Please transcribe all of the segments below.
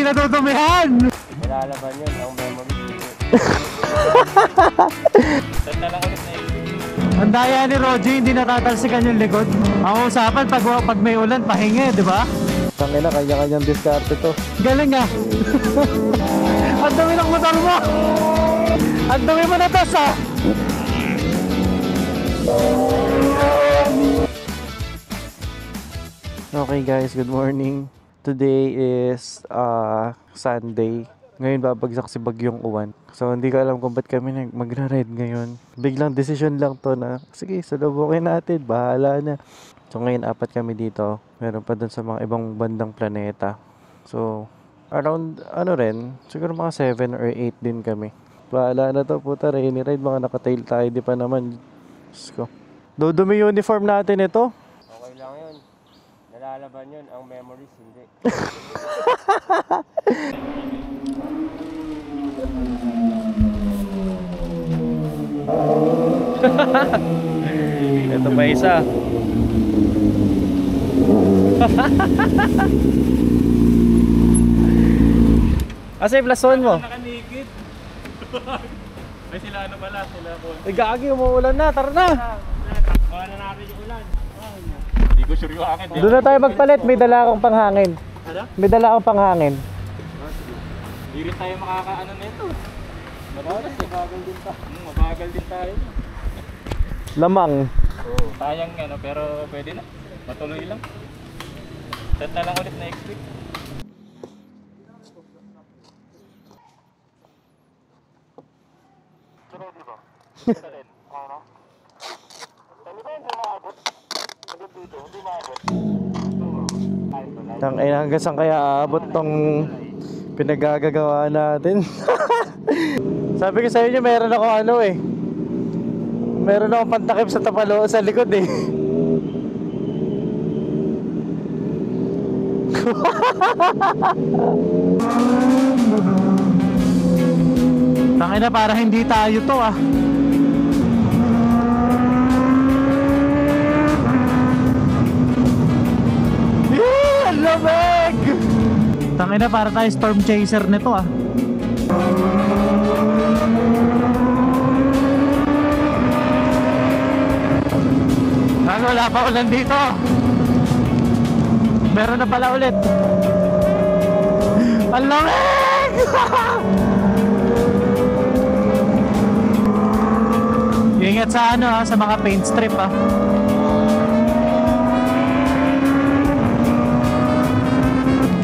natutumihan! Nilalaban yun, ang memory. Set na lang ulit na yun. Ang daya ni Roger, hindi natatalsikan yung likod. Ang usapan, pag may ulan, pahinga, di ba? Tangina, kanya-kanyang diskarte to. Galing ah! Ang dami ng motor mo! Ang dami mo na tas ah! Okay guys, good morning. Today is Sunday. Ngayon babagsak si Bagyong Uwan. So hindi ko alam kung ba't kami magra-ride ngayon. Biglang decision lang to na, sige, sulubukin natin, bahala na. So ngayon apat kami dito. Meron pa dun sa mga ibang bandang planeta. So around siguro mga 7 or 8 din kami. Bahala na to, puta, rainy ride, baka nakatail tayo, di pa naman. Diyos ko. Dudumi uniform natin ito. Okay lang yun. Nilalaban yun, ang memories hindi. Ito pa isa. Asa yung plason mo? Nakanikid. Ay sila ano pala, sila po. Gagi, umuulan na, tara na! Baka na natin yung ulan. Hindi ko sure yung akin. Doon na tayo magpalit, may dala akong panghangin. Ano? May dala akong panghangin. Hindi rin tayo makakaano nito. Mabagal din tayo. Mabagal din tayo. Lamang. Oo. Sayang ano, pero pwede na. Matuloy lang. Set na lang ulit next week. Hanggang saan kaya aabot tong pinagagagawa natin? Sabi ko sa inyo, meron ako meron akong pantakip sa tapalo sa likod eh. Tangina, para hindi tayo to ah. Ang lamig! Tangina, para tayo storm chaser nito ah. Wala pa ulan dito. Meron na pala ulit. Ang lamig! Ingat sa sa mga paint strip ah.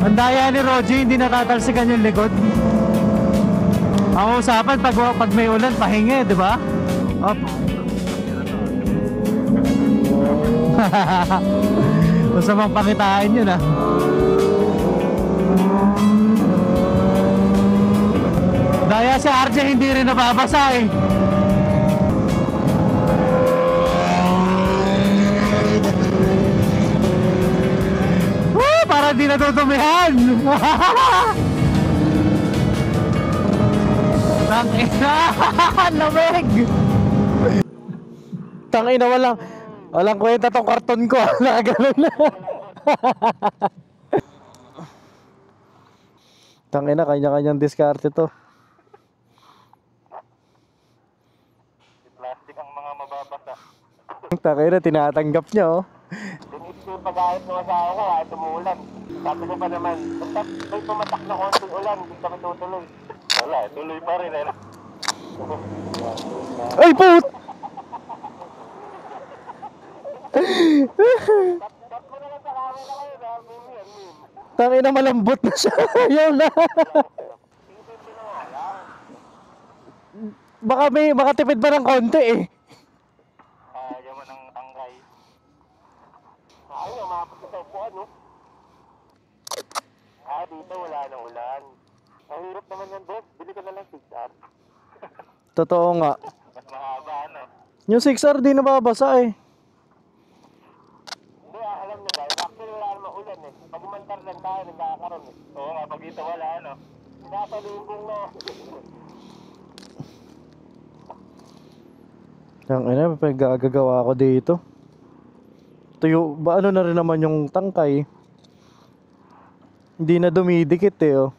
Ang daya ni Roger, hindi natatalsikan yung likod. Ang usapan, pag may ulan, pahinga, di ba? Op. Masamang pakitaan yun ah. Daya si RJ, hindi rin nababasa eh. Para di natutumihan. Tangina, lamig. Tangina, walang kwenta tong karton ko. Nakaganon na. Tangina, kanya-kanyang diskarte to. Plastic ang mga mababasa. Tangina, tinatanggap niya oh. Tinip ko yung pag-ayos ng asawa ko kahit umuulan. Sabi ko pa naman, basta may pumatak na konting ulan, hindi kami tutuloy. Wala, tuloy pa rin eh. Ay, put! Tap mo na lang sa camera kayo, sabi mo yan. Tangina, malambot na siya. Ayaw na. Baka tipid pa ng konti eh. Ayaw mo ng tangkay. Ayaw, mapag sa upuan, no? Dito wala nang ulan. Ang hirap naman yan, boss. Bili ka na lang 6R. Totoo nga. Mas mahaba, ano? Yung 6R di nababasa eh. Hindi, alam nyo guys, actually wala namang ulan eh. Pag umantar lang tayo, nagkakaroon eh. Oo nga, pag dito wala, ano? Nasa lubong na. Tangina, gagawa ko dito. Tuyo, ba ano na rin naman yung tangkay? Hindi na dumidikit eh oh.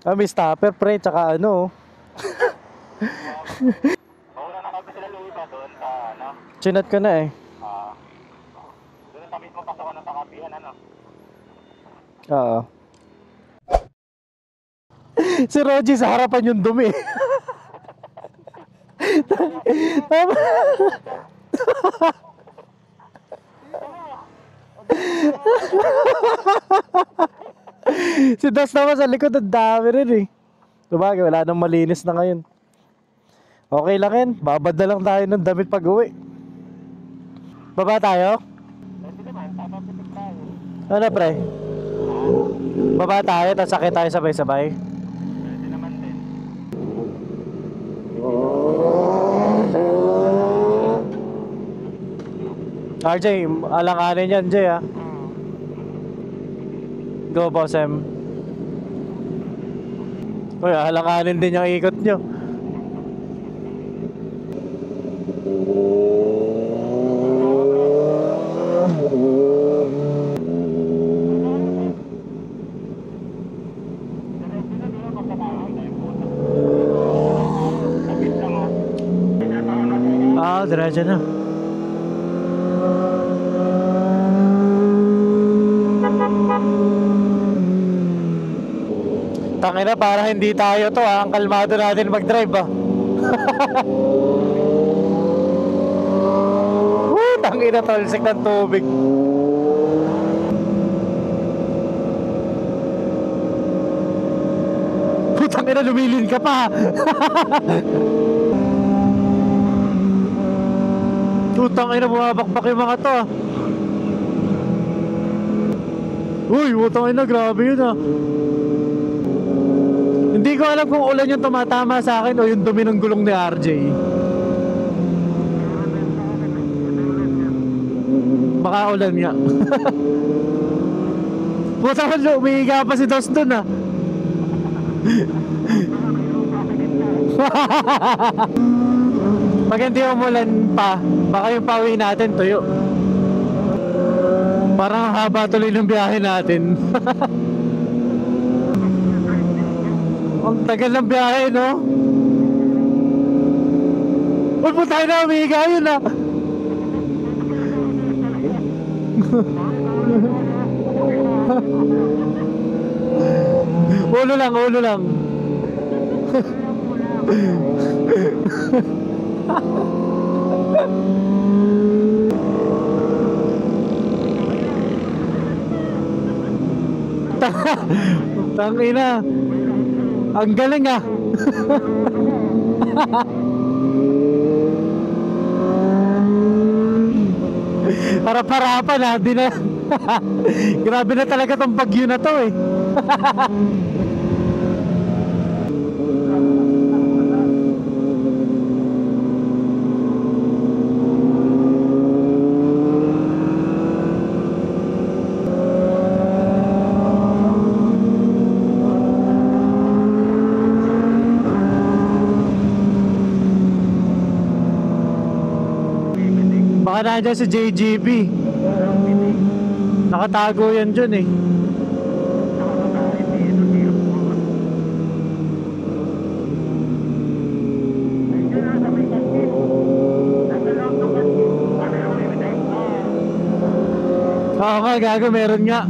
May stopper pre, tsaka ano. Mauna na kami sila Louie ba doon sa ano? Chinat ko na eh. Doon sa mismo pasokan ng Pakapihan ano? Oo. Si Rogie sa harapan yung dumi. Tama. Si Das naman sa likod, ang dami rin eh. Sabagay, wala nang malinis na ngayon. Okay lang yan, babad na lang tayo ng damit pag uwi. Baba tayo? Hindi naman, papapitik tayo. Ano pre? Baba tayo, tapos sakit tayo sabay-sabay. Pwede naman din. RJ, alanganin yan, Jay ah. Go, Boss M. Uy, alanganin din yung ikot nyo. Diretso na. Tangina, para hindi tayo to ang kalmado natin mag-drive Tangina, talsik ng tubig. Tangina, lumilin ka pa. Tangina, bumabakbak yung mga to Uy, tangina, grabe yun Hindi ko alam kung ulan yung tumatama sa akin o yung dumi ng gulong ni RJ. Baka ulan nga. Puta ka, umihiga pa si Dos dun Pag hindi umulan pa, baka yung pauwi natin tuyo. Parang haba tuloy ng biyahe natin. Ang tagal ng biyahe, no? Uy, puta na, umihiga yun Ulo lang, ulo lang. Tangina. Ang galing Harap-harapan di na. Grabe na talaga tong bagyo na to Baka nandiyan si JGB. Nakatago yan dyan Oo nga, gago, meron nga.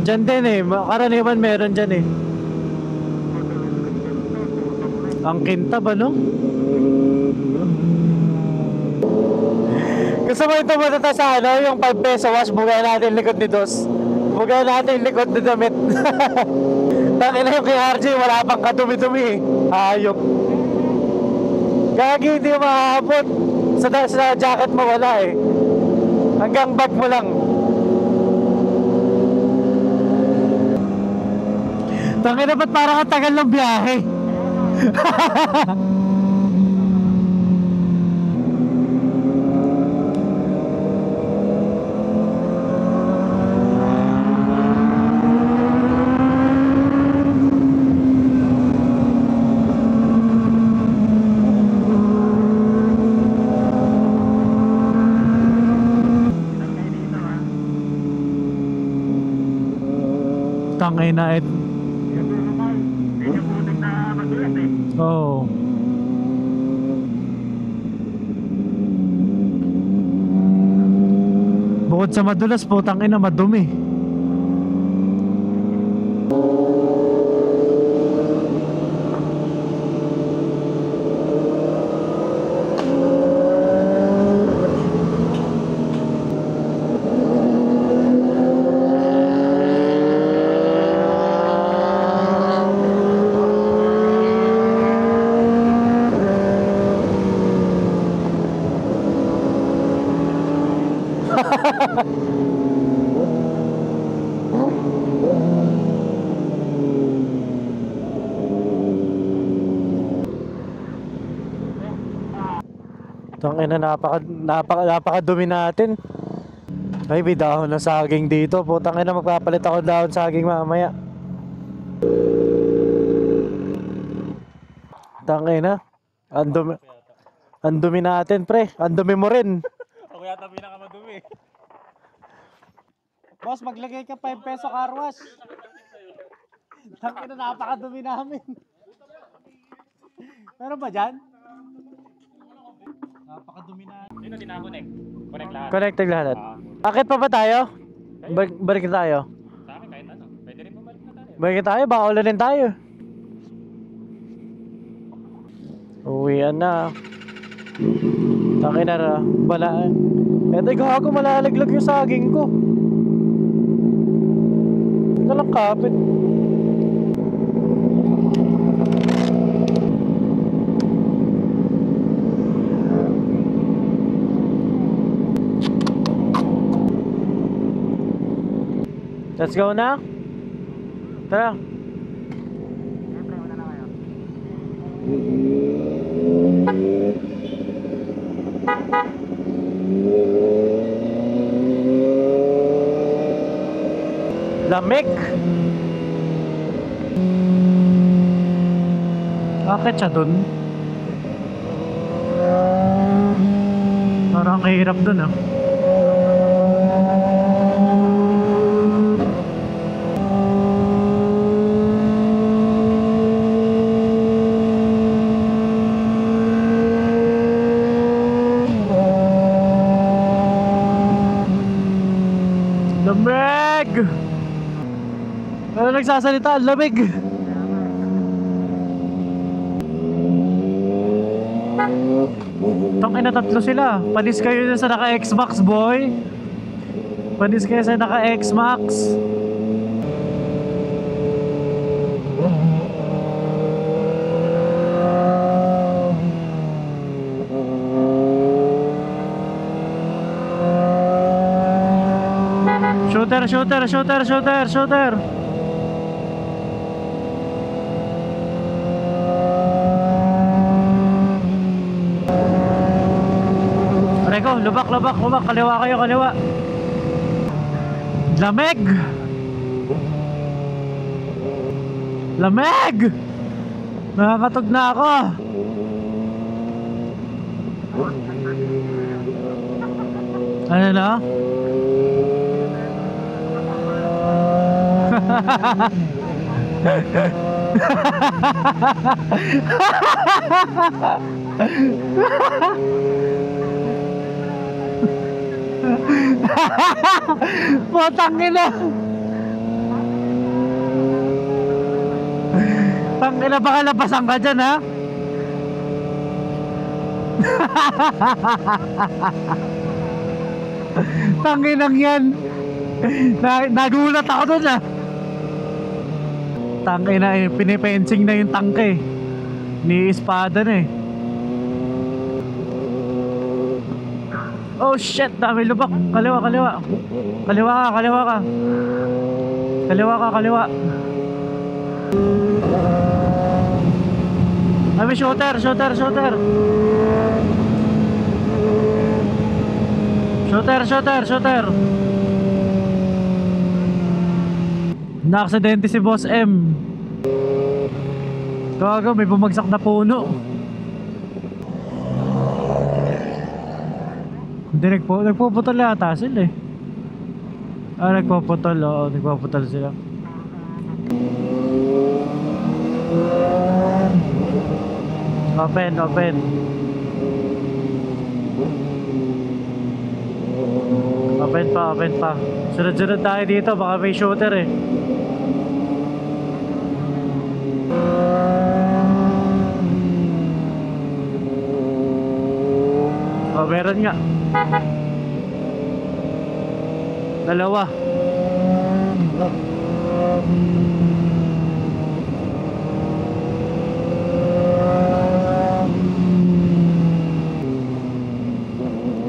Dyan din karaniwan meron dyan Ang kintab Gusto mo ito matata sa yung 5 peso wash, bugay natin likod ni Dos. Bugay natin likod ni damit. Tangina yung kay RJ, wala pang kadumi-dumi Hayop. Gagi, hindi mo maabot. Sa jacket mo wala Hanggang bag mo lang. Tangina, ba't parang ang tagal ng biyahe? Tangina eh. Oo. Bukod sa madulas, putang ina, madumi. Tangina, napakadumi natin. Ay, may dahon na saging dito. Putang ina, magpapalit ako dahon saging mamaya. Tangina, ang dumi natin, pre. Ang dumi mo rin. Ako yata pinakamadumi. Boss, maglagay ka 5 peso car wash. Tangina, napakadumi namin. Meron ba dyan? Napakadumi na. Sino dinakonek? Connect lahat. Connected lahat. Akit pa ba tayo? Balik na tayo. Sa akin kahit ano. Pwede rin bumalik na tayo. Balik na tayo, baka ulanin tayo. Uwian na. Tangina na. Bala. Eto, gago, malalaglag yung saging ko. Talang kapit. Let's go na. Tara. Lamig. Bakit siya dun? Parang kahirap dun ah. Lamig! Ano nagsasalita? Lamig! Tangina, tatlo sila. Panis kayo sa naka-X-Max, boy. Panis kayo sa naka-X-Max. Shooter. Reko, lubak. Kaliwa kayo, kaliwa. Lamig! Nakakatog na ako. Ano na? Putang ina. Tangina, baka lapasan ka dyan, ha? Tanginang yan. Nagulat ako dun, ah. Tangina, pinipensing na yung tangke. Ni espada na eh. Oh shit, dami lubak. Kaliwa. Kaliwa ka. Dami shooter. Na-aksidente si Boss M. Gago, may bumagsak na puno. Hindi, nagpuputol yata sila eh. Nagpuputol sila. Open, open. Open pa, open pa. Sunod-sunod tayo dito, baka may shooter eh. Oh, meron nga. Dalawa.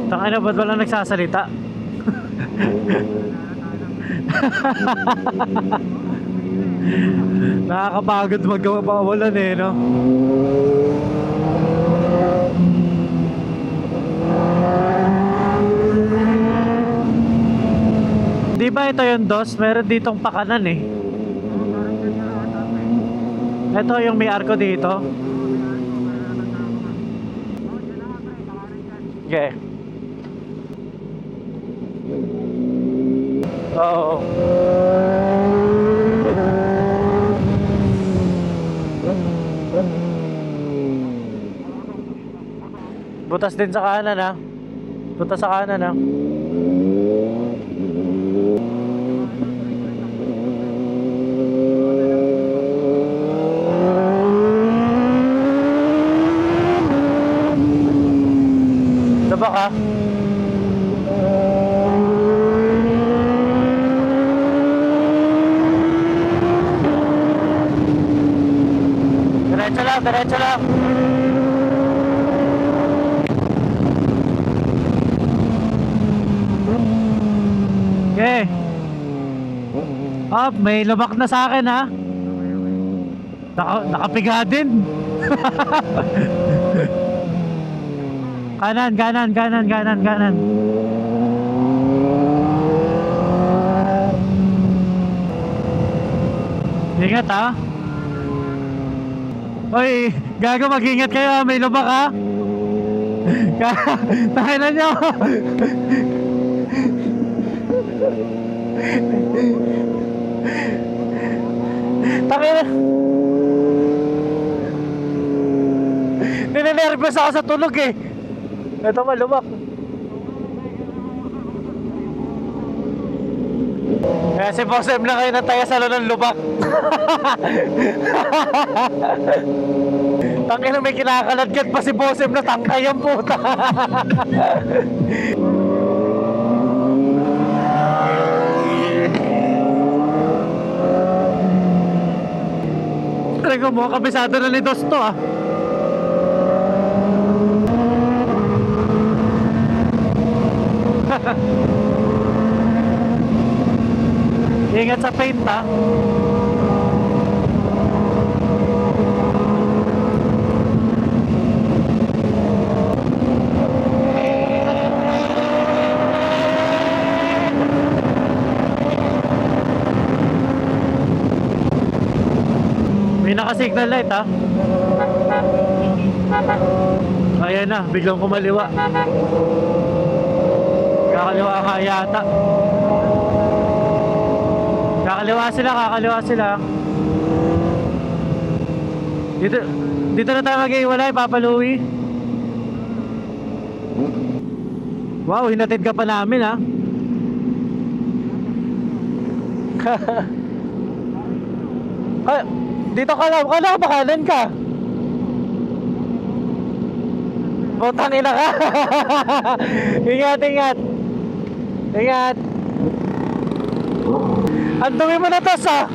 Tangina, ba't walang nagsasalita? Nakakapagod magkawalan eh, no? Di ba ito yung DOS? Meron ditong pakanan eh. Ito yung may arko dito. Okay. Oo. Butas din sa kanan ha. Butas sa kanan ha. Diba ka? Diretso lang, diretso lang. Okay. Up, may lubak na sa akin ha. Nakapiga din. Kanan, kanan, kanan, kanan, kanan. Ingat ha. Hoy, gago, mag-ingat kayo ha. May lubak ha. Tahanan nyo. Takina. Ninenervous ako sa tunog eh. Ito malubak. Kaya si Boss M lang kayo nataya sa ng lubak. Tangina, may kinakaladkad pa si Boss M na tangkay ang puta. Talaga mo, kabisado na ni Dos to ah. Ingat sa paint ha. May naka-signal light ha. Ayan na, biglang kumaliwa. Kakaliwa ka yata. Kakaliwa sila. Dito na tayo mag-iwalay, Papa Louie. Wow, hinatid ka pa namin ha. Ay, dito ka lang, kala ba kanan ka? Butang ina ka. Ingat, ingat. Ingat. Ang dumi mo na to sa.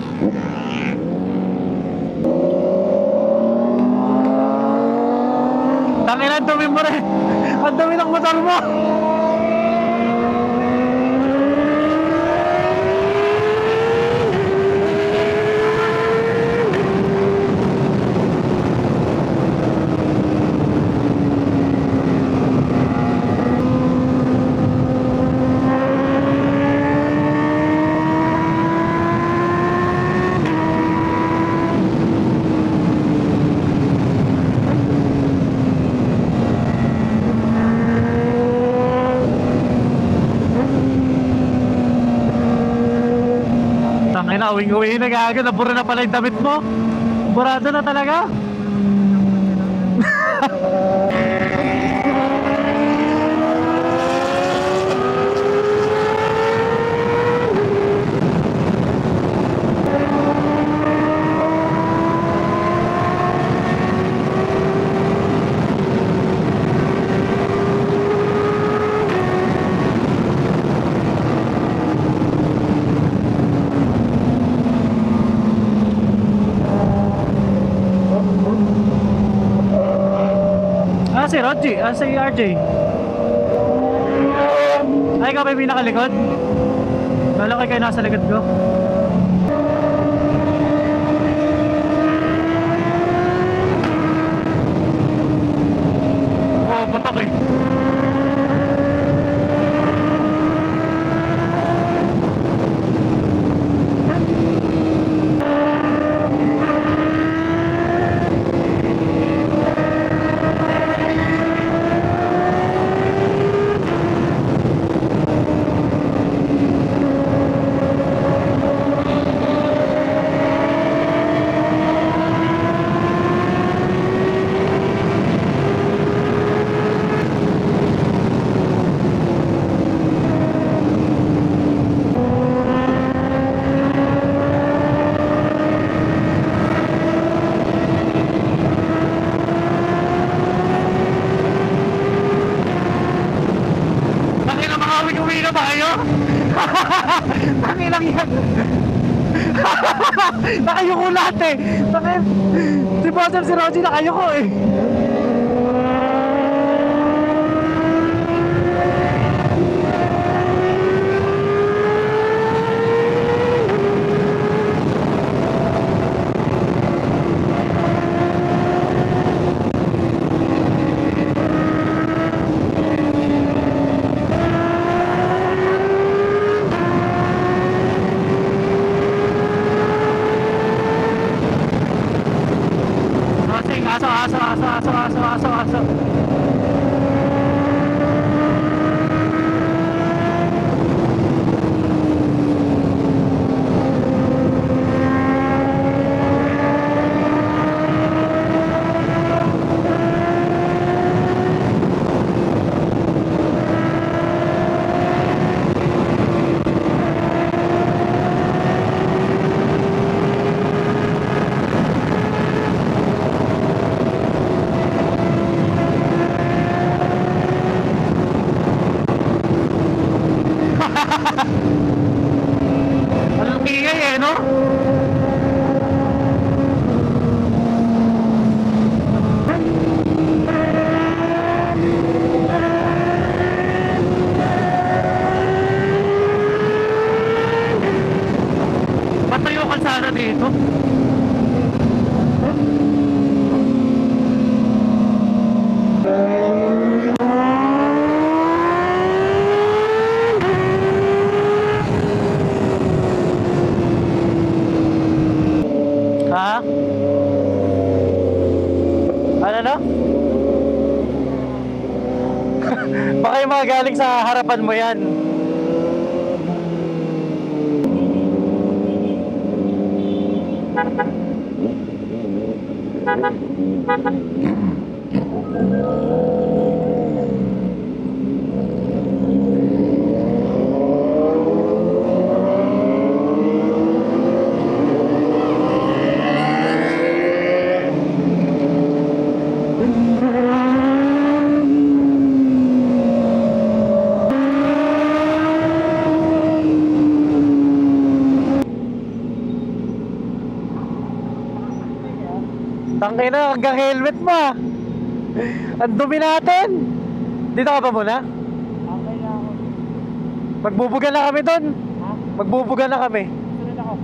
Tangina, ang dumi mo rin. Ang dumi ng motor mo. Uwing-uwi na gaga, nabura na pala yung damit mo. Burado na talaga. Si Rodgy, si RJ. Ay, ikaw ba yung pinakalikod? Malaki kayo nasa likod ko. Oh, patak eh. Uwi na ba kayo? Tangilang yan. Nakayuko lahat eh. Si Bossem, si Roger nakayuko eh. Aso. Anong ingay eh, no? Patayo kalsada dito. Ha? Ano? Baka yung mga galing sa harapan mo yan. Tangay na, hanggang helmet pa. Ang dumi natin. Dito ka ba muna? Okay na ako. Magbubugan na kami doon. Ha? Magbubugan na kami. Sunod ako.